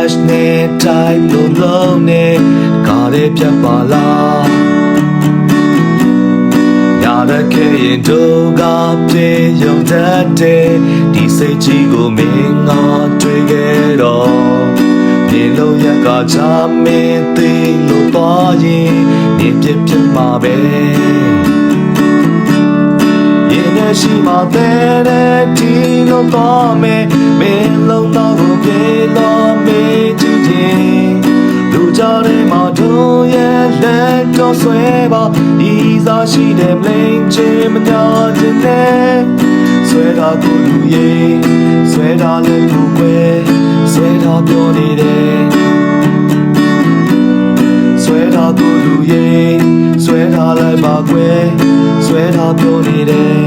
flash နဲ့ type လုံးနဲ့ကားရဲ့ပြတ်ပါလားညာတဲ့ခေရင်တို့ကပြေယုံတတ်တဲ့ဒီစိတ်ကြီးကိုမင်းငါတွေ့ခဲ့တော့ဒီလိုရကချမင်းသိလို့သွားရင်နေပြပြမှာပဲရှိမှတဲ့ဒီလိုတော့မင်းလုံးတော့ကိုပြေလို့မေးကြည့်ရင်လူကြတဲ့မှာတို့ရဲ့လက်တော့ဆွဲပါဤစားရှိတဲ့မလိန်ချင်းမညာခြင်းနဲ့ဆွဲတာကိုလူရဲ့ဆွဲတာလည်းလူကွယ်ဆွဲတာပြောနေတယ်ဆွဲတာကိုလူရဲ့ဆွဲတာလည်းပါကွယ်ဆွဲတာပြောနေတယ်